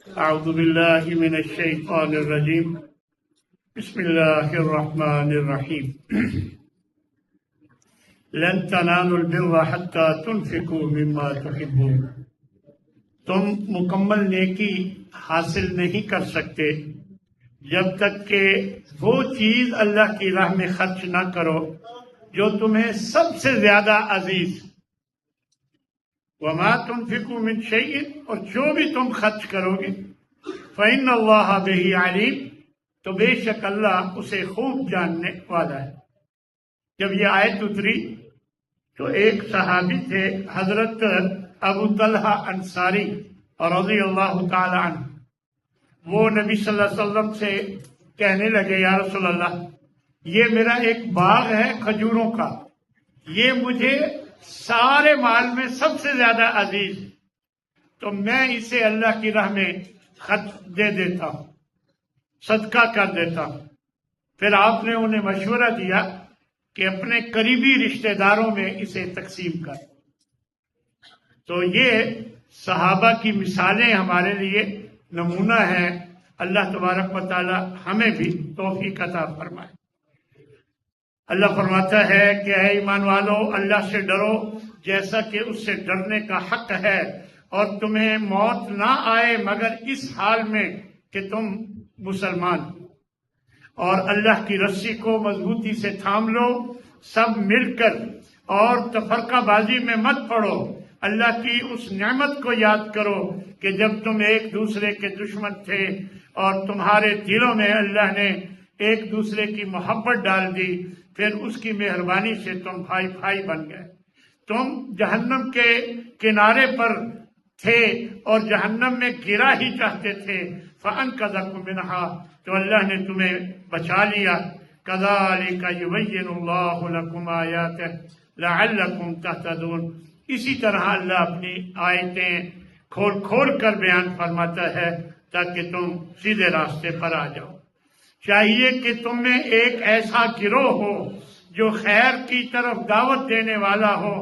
أعوذ بالله من الشيطان الرجيم بسم الله الرحمن الرحيم لن تنالوا البر حتى تنفقوا مما تحبون تم مکمل نیکی حاصل نہیں کر سکتے جب تک کہ وہ چیز اللہ کی راہ میں خرچ نہ کرو جو تمہیں سب سے زیادہ عزیز وما تنفقوا من شيء اور جو بھی تم خرچ کرو گے فإن اللہ بہ علیم تو بے شک اللہ اسے خوب جاننے والا ہے۔ جب یہ آیت اتری تو ایک صحابی تھے حضرت ابو طلحہ انصاری رضی اللہ تعالی عنہ، وہ نبی صلی اللہ علیہ وسلم سے کہنے لگے یا رسول اللہ یہ میرا ایک باغ ہے کھجوروں کا، یہ مجھے سارے مال میں سب سے زیادہ عزیز، تو میں اسے اللہ کی راہ میں خرچ دے دیتا ہوں، صدقہ کر دیتا ہوں۔ پھر آپ نے انہیں مشورہ دیا کہ اپنے قریبی رشتہ داروں میں اسے تقسیم کر۔ تو یہ صحابہ کی مثالیں ہمارے لیے نمونہ ہیں۔ اللہ تبارک و تعالی ہمیں بھی توفیق عطا فرمائے۔ اللہ فرماتا ہے کہ اے ایمان والو اللہ سے ڈرو جیسا کہ اس سے ڈرنے کا حق ہے، اور تمہیں موت نہ آئے مگر اس حال میں کہ تم مسلمان ہو، اور اللہ کی رسی کو مضبوطی سے تھام لو سب مل کر، اور تفرقہ بازی میں مت پڑو۔ اللہ کی اس نعمت کو یاد کرو کہ جب تم ایک دوسرے کے دشمن تھے اور تمہارے دلوں میں اللہ نے ایک دوسرے کی محبت ڈال دی، پھر اس کی مہربانی سے تم بھائی بھائی بن گئے۔ تم جہنم کے کنارے پر تھے اور جہنم میں گرا ہی چاہتے تھے، فَأَنْقَذَكُم مِّنْهَا تو اللہ نے تمہیں بچا لیا۔ كَذَلِكَ يُبَيِّنُ اللَّهُ لَكُمْ آيَاتِهِ لَعَلَّكُمْ تَهْتَدُونَ اسی طرح اللہ اپنی آیتیں کھول کھول کر بیان فرماتا ہے تاکہ تم سیدھے راستے پر آ جاؤ۔ چاہیے کہ تم میں ایک ایسا گروہ ہو جو خیر کی طرف دعوت دینے والا ہو،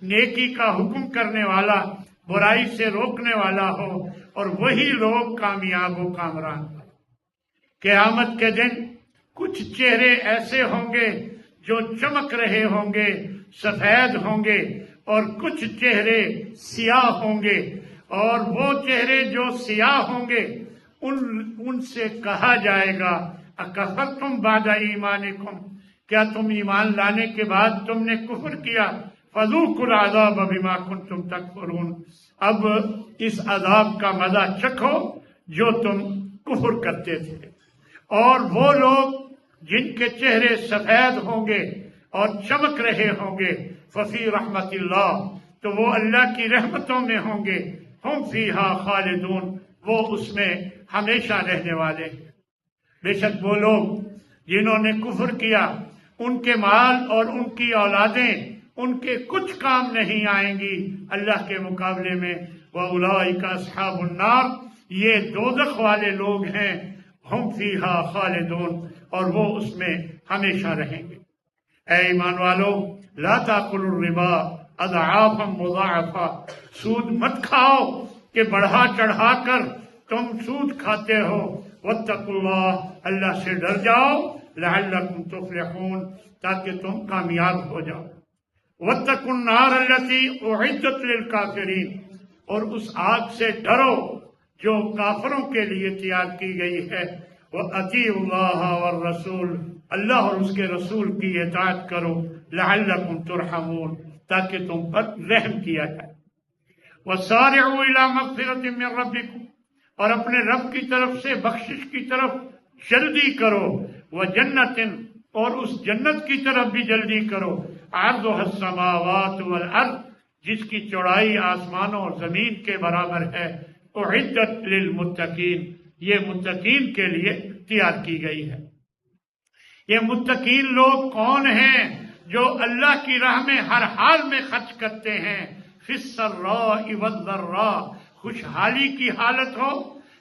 نیکی کا حکم کرنے والا، برائی سے روکنے والا ہو، اور وہی لوگ کامیاب و کامران ہو۔ قیامت کے دن کچھ چہرے ایسے ہوں گے جو چمک رہے ہوں گے، سفید ہوں گے، اور کچھ چہرے سیاہ ہوں گے، اور وہ چہرے جو سیاہ ہوں گے ان سے کہا جائے گا اکفرتم بعد ایمانکم کیا تم ایمان لانے کے بعد تم نے کفر کیا؟ فذوقوا العذاب بما کنتم تکفرون اب اس عذاب کا مزہ چکھو جو تم کفر کرتے تھے۔ اور وہ لوگ جن کے چہرے سفید ہوں گے اور چمک رہے ہوں گے ففی رحمت اللہ تو وہ اللہ کی رحمتوں میں ہوں گے، ہم فیہا خالدون وہ اس میں ہمیشہ رہنے والے ہیں۔ بے شک وہ لوگ جنہوں نے کفر کیا ان کے مال اور ان کی اولادیں ان کے کچھ کام نہیں آئیں گی اللہ کے مقابلے میں۔ وَأُولَٰئِكَ أَصْحَابُ النَّارِ یہ دوزخ والے لوگ ہیں، ہم فیہا خالدون اور وہ اس میں ہمیشہ رہیں گے۔ اے ایمان والو لا تاکلوا الربا اضعافا مضاعفا سود مت کھاؤ کہ بڑھا چڑھا کر تم سود کھاتے ہو۔ واتقوا اللہ اللہ سے ڈر جاؤ، لعلکم تفلحون تاکہ تم کامیاب ہو جاؤ۔ واتقوا النار التي اعدت للکافرین اور اس آگ سے ڈرو جو کافروں کے لیے تیار کی گئی ہے۔ وَأَطِيعُوا اللَّهَ وَالرَّسُولَ اللہ اور اس کے رسول کی اطاعت کرو، لعلکم ترحمون تاکہ تم پر رحم کیا جائے۔ وَسَارِعُوا إِلَىٰ مَغْفِرَةٍ مِّن رَّبِّكُمْ اور اپنے رب کی طرف سے بخشش کی طرف جلدی کرو، وَجَنَّةٍ اور اس جنت کی طرف بھی جلدی کرو، عَرْضُهَا السَّمَاوَاتُ وَالْأَرْضُ جس کی چوڑائی آسمانوں اور زمین کے برابر ہے، اُعِدَّتْ لِلْمُتَّقِينَ یہ متقین کے لیے تیار کی گئی ہے۔ یہ متقین لوگ کون ہیں؟ جو اللہ کی راہ میں ہر حال میں خرچ کرتے ہیں، فی السراء والضراء خوشحالی کی حالت ہو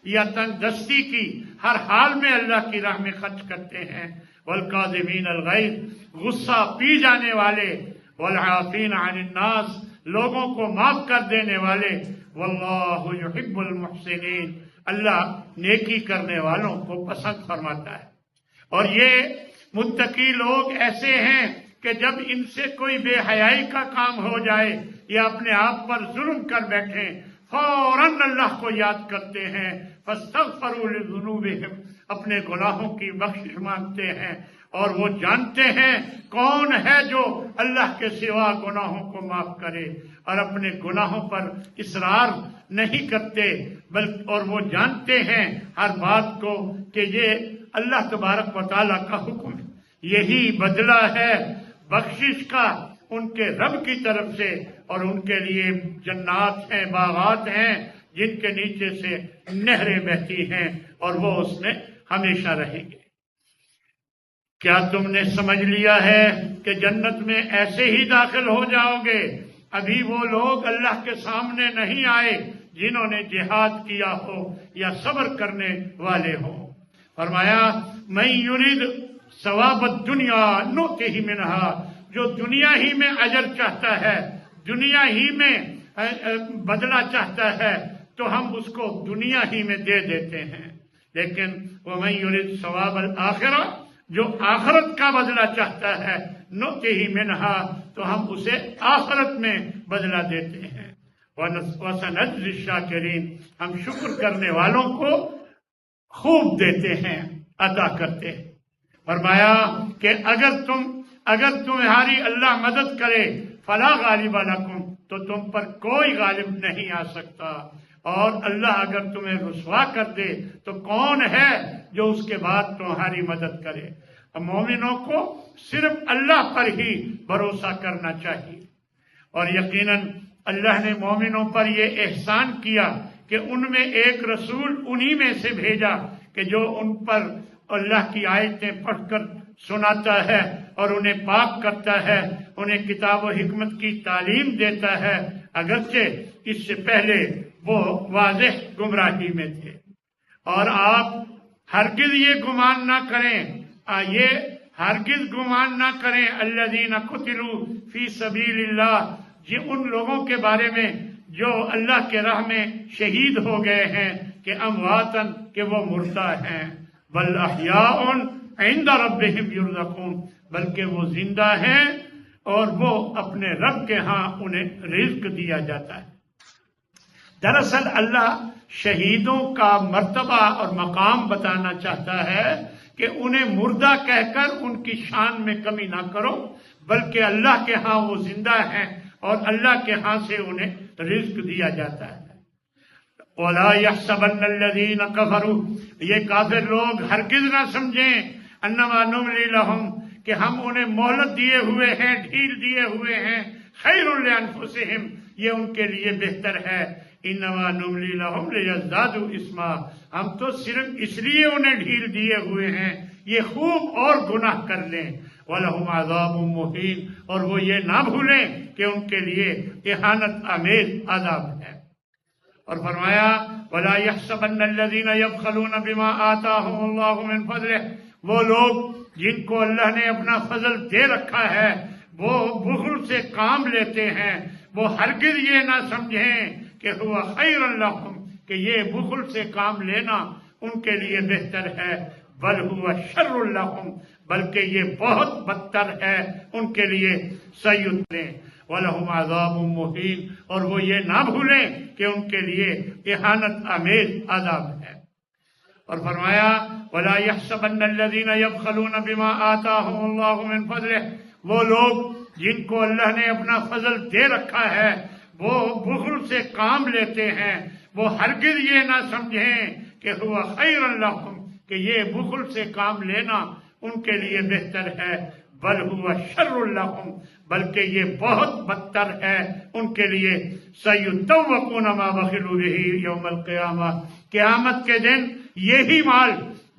یا تنگ دستی کی، ہر حال میں اللہ کی راہ میں خرچ کرتے ہیں۔ والکاظمین الغیظ غصہ پی جانے والے، والعافین عن الناس لوگوں کو معاف کر دینے والے، واللہ یحب المحسنین اللہ نیکی کرنے والوں کو پسند فرماتا ہے۔ اور یہ متقی لوگ ایسے ہیں کہ جب ان سے کوئی بے حیائی کا کام ہو جائے یا اپنے آپ پر ظلم کر بیٹھیں فوراً اللہ کو یاد کرتے ہیں، فاستغفروا لذنوبہم، اپنے گناہوں کی بخشش مانگتے ہیں، اور وہ جانتے ہیں کون ہے جو اللہ کے سوا گناہوں کو معاف کرے، اور اپنے گناہوں پر اصرار نہیں کرتے اور وہ جانتے ہیں ہر بات کو کہ یہ اللہ تبارک و تعالیٰ کا حکم ہے، یہی بدلہ ہے بخشش کا ان کے رب کی طرف سے، اور ان کے لیے جنات ہیں، باغات ہیں جن کے نیچے سے نہریں بہتی ہیں، اور وہ اس میں ہمیشہ رہیں گے۔ کیا تم نے سمجھ لیا ہے کہ جنت میں ایسے ہی داخل ہو جاؤ گے؟ ابھی وہ لوگ اللہ کے سامنے نہیں آئے جنہوں نے جہاد کیا ہو یا صبر کرنے والے ہوں۔ فرمایا من یرید ثواب الدنیا نؤتہ منہا، جو دنیا ہی میں اجر چاہتا ہے، دنیا ہی میں بدلہ چاہتا ہے، تو ہم اس کو دنیا ہی میں دے دیتے ہیں۔ لیکن ومن یرید ثواب الآخرہ، جو آخرت کا بدلہ چاہتا ہے، نؤتہ منہا، تو ہم اسے آخرت میں بدلہ دیتے ہیں۔ وسنجزی الشاکرین، ہم شکر کرنے والوں کو خوب دیتے ہیں، عطا کرتے ہیں۔ فرمایا کہ اگر تمہاری اللہ مدد کرے فلا غالب لکم، تو تم پر کوئی غالب نہیں آ سکتا، اور اللہ اگر تمہیں رسوا کر دے تو کون ہے جو اس کے بعد تمہاری مدد کرے۔ مومنوں کو صرف اللہ پر ہی بھروسہ کرنا چاہیے، اور یقیناً اللہ نے مومنوں پر یہ احسان کیا کہ ان میں ایک رسول انہی میں سے بھیجا کہ جو ان پر اللہ کی آیتیں پڑھ کر سناتا ہے اور انہیں پاک کرتا ہے، انہیں کتاب و حکمت کی تعلیم دیتا ہے، اگرچہ اس سے پہلے وہ واضح گمراہی میں تھے۔ اور آپ ہرگز یہ گمان نہ کریں، الذین قتلوا فی سبیل اللہ، ان لوگوں کے بارے میں جو اللہ کے راہ میں شہید ہو گئے ہیں کہ امواتن، کہ وہ مردہ ہیں، بل احیاء عند ربہم یرزقون، بلکہ وہ زندہ ہیں اور وہ اپنے رب کے ہاں انہیں رزق دیا جاتا ہے۔ دراصل اللہ شہیدوں کا مرتبہ اور مقام بتانا چاہتا ہے کہ انہیں مردہ کہہ کر ان کی شان میں کمی نہ کرو، بلکہ اللہ کے ہاں وہ زندہ ہیں اور اللہ کے ہاں سے انہیں رزق دیا جاتا ہے۔ وَلَا يَحْسَبَنَّ الَّذِينَ كَفَرُوا، یہ کافر لوگ ہرگز نہ سمجھیں انما نملی لہم، کہ ہم انہیں مہلت دیے ہوئے ہیں، ڈھیل دیے ہوئے ہیں، خیر لانفسہم، یہ ان کے لیے بہتر ہے، انما نملی لہم لیزدادوا اثما، ہم تو صرف اس لیے انہیں ڈھیل دیے ہوئے ہیں یہ خوب اور گناہ کر لیں۔ وَلَهُمْ عَذَابٌ مُّهِينٌ، اور وہ یہ نہ بھولیں کہ ان کے لیے اہانت آمیز عذاب ہے۔ اور فرمایا وَلَا يَحْسَبَنَّ الَّذِينَ يَبْخَلُونَ بِمَا آتَاهُمُ اللَّهُ مِنْ فَضْلِهِ، وہ لوگ جن کو اللہ نے اپنا فضل دے رکھا ہے وہ بخل سے کام لیتے ہیں، وہ ہرگز یہ نہ سمجھیں کہ هو خیر لهم، کہ یہ بخل سے کام لینا ان کے لیے بہتر ہے، بل هو شر لهم، بلکہ یہ بہت بدتر ہے ان کے لیے۔ سیئتیں وَلَهُمْ عَذَابٌ مُّهِينٌ، اور وہ یہ نہ بھولیں کہ ان کے لیے اہانت آمیز عذاب ہے۔ اور فرمایا وَلَا يَحْسَبَنَّ الَّذِينَ يَبْخَلُونَ بِمَا آتَاهُمُ اللَّهُ مِنْ فَضْلِهِ، وہ لوگ جن کو اللہ نے اپنا فضل دے رکھا ہے وہ بخل سے کام لیتے ہیں، وہ ہرگز یہ نہ سمجھیں کہ هو خیر لهم، کہ یہ بخل سے کام لینا ان کے لیے بہتر ہے، بل هو شر لهم، بلکہ یہ بہت بدتر ہے ان کے لیے۔ سیطوقون ما بخلوا به یوم القیامہ، قیامت کے دن یہی مال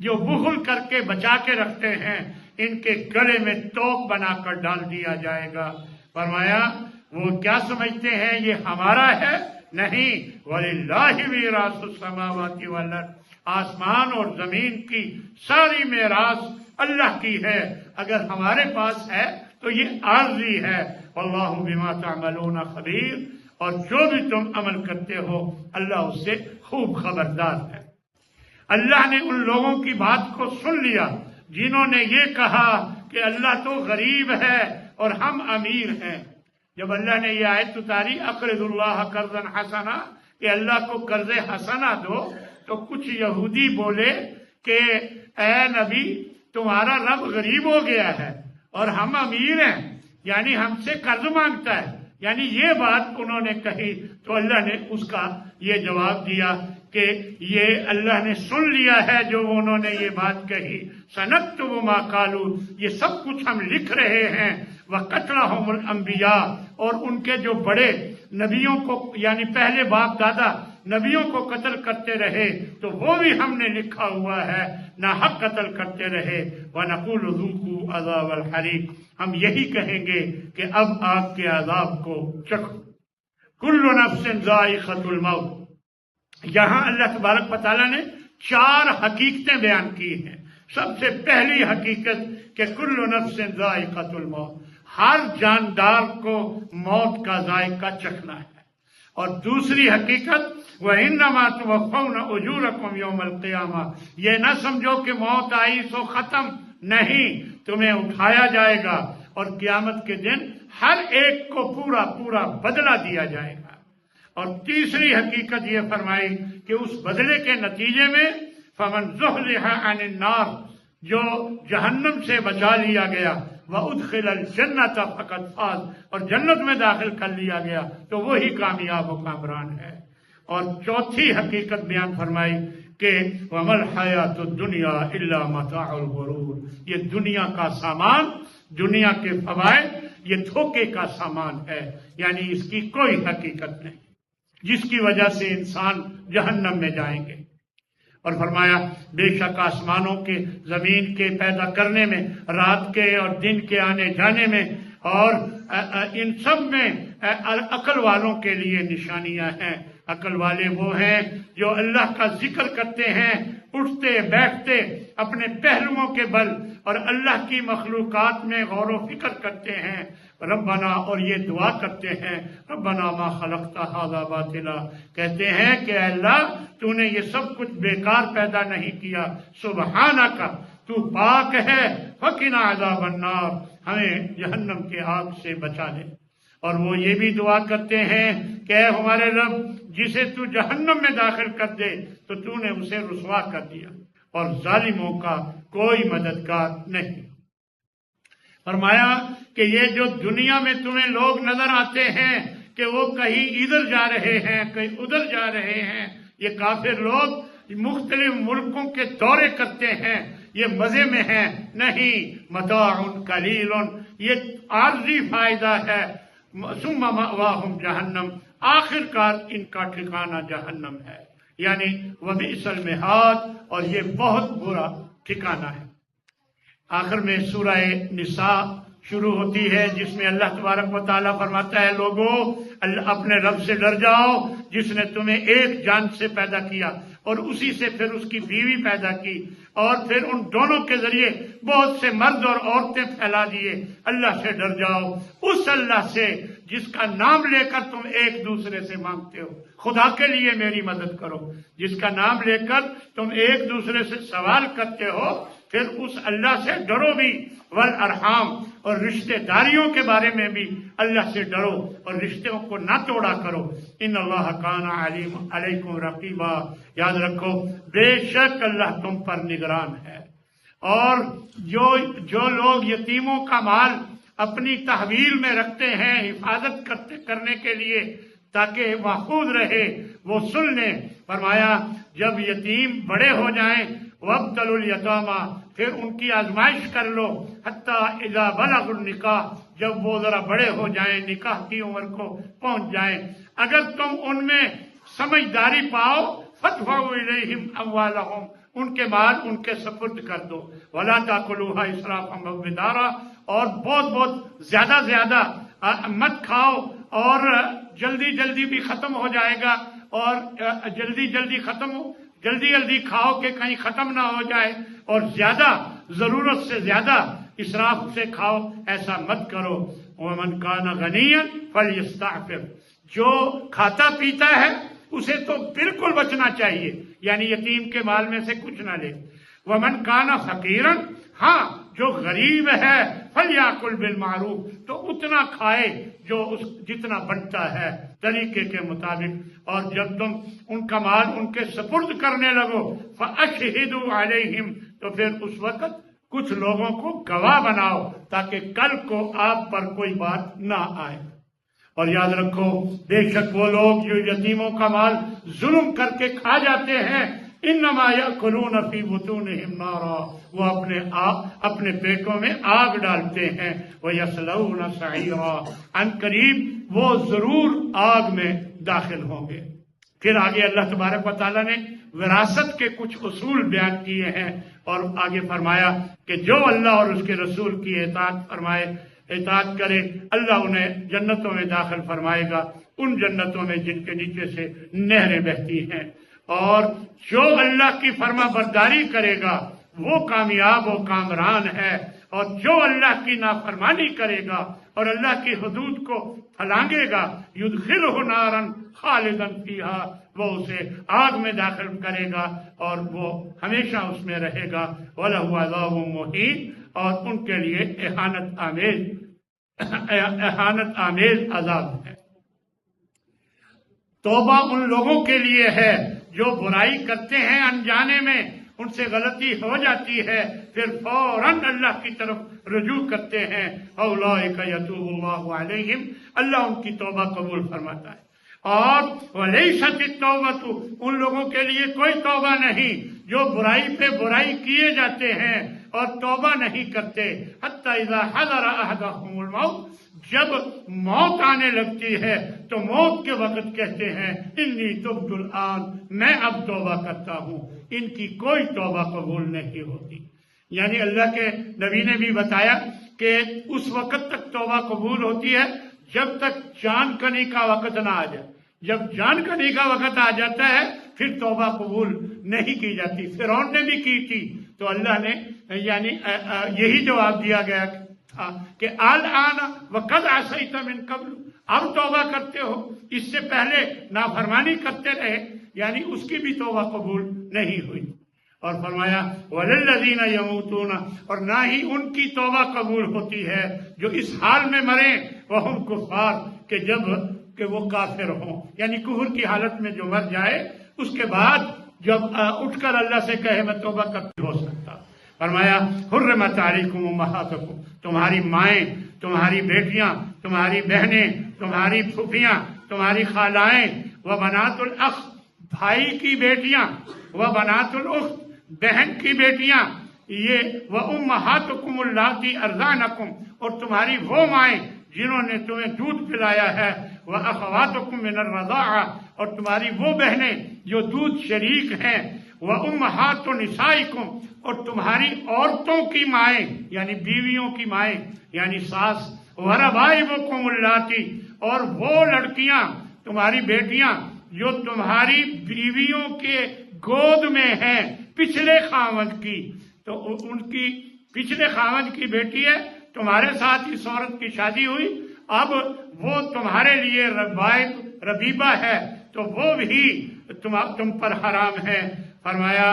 جو بخل کر کے بچا کے رکھتے ہیں ان کے گلے میں توق بنا کر ڈال دیا جائے گا۔ فرمایا وہ کیا سمجھتے ہیں یہ ہمارا ہے؟ نہیں، وَلِلَّهِ مِيرَاثُ السَّمَاوَاتِ وَالْأَرْضِ، آسمان اور زمین کی ساری میراث اللہ کی ہے، اگر ہمارے پاس ہے تو یہ عارضی ہے۔ وَاللَّهُ بِمَا تَعْمَلُونَ خَبِيرٌ، اور جو بھی تم عمل کرتے ہو اللہ اس سے خوب خبردار ہے۔ اللہ نے ان لوگوں کی بات کو سن لیا جنہوں نے یہ کہا کہ اللہ تو غریب ہے اور ہم امیر ہیں۔ جب اللہ نے یہ آیت اتاری اقرض اللہ قرضا حسنا کہ اللہ کو قرض حسنا دو، تو کچھ یہودی بولے کہ اے نبی تمہارا رب غریب ہو گیا ہے اور ہم امیر ہیں، یعنی ہم سے قرض مانگتا ہے، یعنی یہ بات انہوں نے کہی۔ تو اللہ نے اس کا یہ جواب دیا کہ یہ اللہ نے سن لیا ہے جو انہوں نے یہ بات کہی، سنکتب ما قالوا، یہ سب کچھ ہم لکھ رہے ہیں، وقتلہم الانبیاء، اور ان کے جو بڑے نبیوں کو یعنی پہلے باپ دادا نبیوں کو قتل کرتے رہے تو وہ بھی ہم نے لکھا ہوا ہے، ناحق قتل کرتے رہے، وَنَقُولُ ذُوقُوا عَذَابَ الْحَرِيقِ، ہم یہی کہیں گے کہ اب آگ کے عذاب کو چکھو۔ کل نفس ذائقۃ الموت، یہاں اللہ تبارک و تعالیٰ نے 4 حقیقتیں بیان کی ہیں۔ سب سے پہلی حقیقت کہ کل نفس ذائقۃ الموت، ہر جاندار کو موت کا ذائقہ چکھنا ہے۔ اور دوسری حقیقت وَإِنَّمَا تُوَفَّوْنَ أُجُورَكُمْ يَوْمَ الْقِيَامَةِ، یہ نہ سمجھو کہ موت آئی سو ختم، نہیں، تمہیں اٹھایا جائے گا اور قیامت کے دن ہر ایک کو پورا پورا بدلہ دیا جائے گا۔ اور تیسری حقیقت یہ فرمائی کہ اس بدلے کے نتیجے میں فَمَنْ زُحْزِحَ عَنِ النَّارِ، جو جہنم سے بچا لیا گیا، وَأُدْخِلَ الْجَنَّةَ فَقَدْ فَازَ، اور جنت میں داخل کر لیا گیا تو وہی کامیاب و کامران ہے۔ اور چوتھی حقیقت بیان فرمائی کہ وَمَا الْحَيَاةُ الدُّنْيَا إِلَّا مَتَاعُ الْغُرُورِ، یہ دنیا کا سامان، دنیا کے فوائد یہ دھوکے کا سامان ہے، یعنی اس کی کوئی حقیقت نہیں، جس کی وجہ سے انسان جہنم میں جائیں گے۔ اور فرمایا بے شک آسمانوں کے زمین کے پیدا کرنے میں، رات کے اور دن کے آنے جانے میں، اور ان سب میں عقل والوں کے لیے نشانیاں ہیں۔ عقل والے وہ ہیں جو اللہ کا ذکر کرتے ہیں، اٹھتے بیٹھتے اپنے پہلوؤں کے بل، اور اللہ کی مخلوقات میں غور و فکر کرتے ہیں۔ ربنا، اور یہ دعا کرتے ہیں ربنا ما خلقت ھذا باطلا، کہتے ہیں کہ اے اللہ تو نے یہ سب کچھ بیکار پیدا نہیں کیا، سبحانک، تو پاک ہے، فقنا عذاب النار، ہمیں جہنم کے آگ سے بچا لے۔ اور وہ یہ بھی دعا کرتے ہیں کہ اے ہمارے رب جسے تو جہنم میں داخل کر دے تو تو نے اسے رسوا کر دیا، اور ظالموں کا کوئی مددگار نہیں۔ فرمایا کہ یہ جو دنیا میں تمہیں لوگ نظر آتے ہیں کہ وہ کہیں ادھر جا رہے ہیں کہیں ادھر جا رہے ہیں، یہ کافر لوگ مختلف ملکوں کے دورے کرتے ہیں، یہ مزے میں ہیں، نہیں، متاع قلیل، یہ عارضی فائدہ ہے، ثم مأواہم جہنم، آخر کار ان کا ٹھکانہ جہنم ہے، یعنی وبئس المہاد، اور یہ بہت برا ٹھکانہ ہے۔ آخر میں سورہ نساء شروع ہوتی ہے جس میں اللہ تبارک و تعالیٰ فرماتا ہے لوگو اپنے رب سے ڈر جاؤ جس نے تمہیں ایک جان سے پیدا کیا اور اسی سے پھر اس کی بیوی پیدا کی اور پھر ان دونوں کے ذریعے بہت سے مرد اور عورتیں پھیلا دیے۔ اللہ سے ڈر جاؤ، اس اللہ سے جس کا نام لے کر تم ایک دوسرے سے مانگتے ہو، خدا کے لیے میری مدد کرو، جس کا نام لے کر تم ایک دوسرے سے سوال کرتے ہو، پھر اس اللہ سے ڈرو بھی، والارحام، اور رشتہ داریوں کے بارے میں بھی اللہ سے ڈرو اور رشتوں کو نہ توڑا کرو۔ ان اللہ کان علیم علیکم رقیبا، یاد رکھو بے شک اللہ تم پر نگران ہے۔ اور جو لوگ یتیموں کا مال اپنی تحویل میں رکھتے ہیں حفاظت کرنے کے لیے تاکہ محفوظ رہے، وہ سن لیں۔ فرمایا جب یتیم بڑے ہو جائیں وابتلوا الیتامی، پھر ان کی آزمائش کر لو، حتی اذا بلغوا النکاح، جب وہ ذرا بڑے ہو جائیں، نکاح کی عمر کو پہنچ جائیں، اگر تم ان میں سمجھداری پاؤ فادفعوا الیہم اموالہم، ان کے مال ان کے سپرد کر دو، ولا تاکلوھا اسرافا وبدارا، اور بہت زیادہ مت کھاؤ، اور جلدی بھی ختم ہو جائے گا، اور جلدی کھاؤ کہ کہیں ختم نہ ہو جائے، اور زیادہ ضرورت سے زیادہ اسراف سے کھاؤ، ایسا مت کرو۔ ومن کان غنیا فلیستعفف، جو کھاتا پیتا ہے اسے تو بالکل بچنا چاہیے، یعنی یتیم کے مال میں سے کچھ نہ لے۔ ومن کان فقیرا، ہاں جو غریب ہے، فلیاکل بالمعروف، تو اتنا کھائے جو جتنا بنتا ہے طریقے کے مطابق، اور جب تم ان کا مال ان کے سپرد کرنے لگو فاشہدوا علیہم، تو پھر اس وقت کچھ لوگوں کو گواہ بناؤ تاکہ کل کو آپ پر کوئی بات نہ آئے۔ اور یاد رکھو، بے شک وہ لوگ جو یتیموں کا مال ظلم کر کے کھا جاتے ہیں، انما یاکلون فی بطونہم نارا، وہ اپنے پیٹوں میں آگ ڈالتے ہیں، ویصلون سعیرا، ان قریب وہ ضرور آگ میں داخل ہوں گے۔ پھر آگے اللہ تبارک و تعالیٰ نے وراثت کے کچھ اصول بیان کیے ہیں، اور آگے فرمایا کہ جو اللہ اور اس کے رسول کی اطاعت کرے، اللہ انہیں جنتوں میں داخل فرمائے گا، ان جنتوں میں جن کے نیچے سے نہریں بہتی ہیں، اور جو اللہ کی فرما برداری کرے گا وہ کامیاب و کامران ہے، اور جو اللہ کی نافرمانی کرے گا اور اللہ کی حدود کو پھلانگے گا، یدخلہ نارا خالدا فیہا، وہ اسے آگ میں داخل کرے گا اور وہ ہمیشہ اس میں رہے گا، وَلَهُ عَذَابٌ مُّهِینٌ، اور ان کے لیے اہانت آمیز عذاب ہے۔ توبہ ان لوگوں کے لیے ہے جو برائی کرتے ہیں انجانے میں، ان سے غلطی ہو جاتی ہے، پھر فوراً اللہ کی طرف رجوع کرتے ہیں، اولئک یتوب اللہ علیہم، اللہ ان کی توبہ قبول فرماتا ہے۔ اور ولیست التوبۃ، ان لوگوں کے لیے کوئی توبہ نہیں جو برائی پہ برائی کیے جاتے ہیں اور توبہ نہیں کرتے، حتی اذا حضر احدہم الموت، جب موت آنے لگتی ہے تو موت کے وقت کہتے ہیں انی تبت الآن، میں اب توبہ کرتا ہوں، ان کی کوئی توبہ قبول نہیں ہوتی۔ یعنی اللہ کے نبی نے بھی بتایا کہ اس وقت تک توبہ قبول ہوتی ہے جب تک جان کنی کا وقت نہ آ جائے، جب جان کنی کا وقت آ جاتا ہے پھر توبہ قبول نہیں کی جاتی۔ فرعون نے بھی کی تھی تو اللہ نے یعنی یہی جواب دیا گیا تھا کہ الآن وقد عصیت من قبل، اب توبہ کرتے ہو، اس سے پہلے نافرمانی کرتے رہے، یعنی اس کی بھی توبہ قبول نہیں ہوئی۔ اور فرمایا وَلِلَّذِينَ يَمُوتُونَ، اور نہ ہی ان کی توبہ قبول ہوتی ہے جو اس حال میں مریں وَهُمْ كُفَّارٌ، کہ وہ کافر ہوں، یعنی کفر کی حالت میں جو مر جائے اس کے بعد جب اٹھ کر اللہ سے کہے میں توبہ کرتی ہو سکتا۔ فرمایا حرمت علیکم امہاتکم، تمہاری مائیں، تمہاری بیٹیاں، تمہاری بہنیں، تمہاری پھوپھیاں، تمہاری خالائیں، وبنات الاخ، بھائی کی بیٹیاں، وبنات الاخت، بہن کی بیٹیاں، یہ وامہاتکم اللاتی ارضعنکم، اور تمہاری وہ مائیں جنہوں نے تمہیں دودھ پلایا ہے، وَأَخَوَاتُكُم مِّنَ الرَّضَاعَةِ، اور تمہاری وہ بہنیں جو دودھ شریک ہیں، وَأُمَّهَاتُ نِسَائِكُمْ، اور تمہاری عورتوں کی مائیں یعنی بیویوں کی مائیں یعنی ساس، وَرَبَائِبُكُمُ اللَّاتِي، اور وہ لڑکیاں تمہاری بیٹیاں جو تمہاری بیویوں کے گود میں ہیں پچھلے خاوند کی، تو ان کی پچھلے خاوند کی بیٹی ہے، تمہارے ساتھ اس عورت کی شادی ہوئی، اب وہ تمہارے لیے ربیبہ ہے تو وہ بھی تم پر حرام ہے۔ فرمایا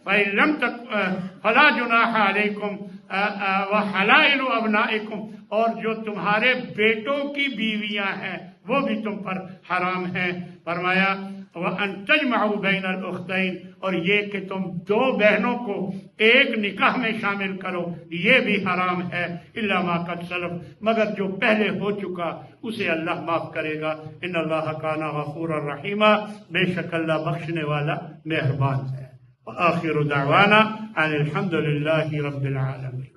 فَإِن لَمْ فَلَا جُنَاحَ عَلَيْكُمْ وَحَلَائِلُ أَبْنَائِكُمْ، اور جو تمہارے بیٹوں کی بیویاں ہیں وہ بھی تم پر حرام ہیں۔ فرمایا وَأَن تَجْمَعُوا بَيْنَ الْأُخْتَيْنِ، اور یہ کہ تم دو بہنوں کو ایک نکاح میں شامل کرو، یہ بھی حرام ہے، الا ما قد سلف، مگر جو پہلے ہو چکا اسے اللہ معاف کرے گا۔ ان اللہ کان غفورا رحیما، بے شک اللہ بخشنے والا مہربان ہے۔ وآخر دعوانا ان الحمد للہ رب العالمین۔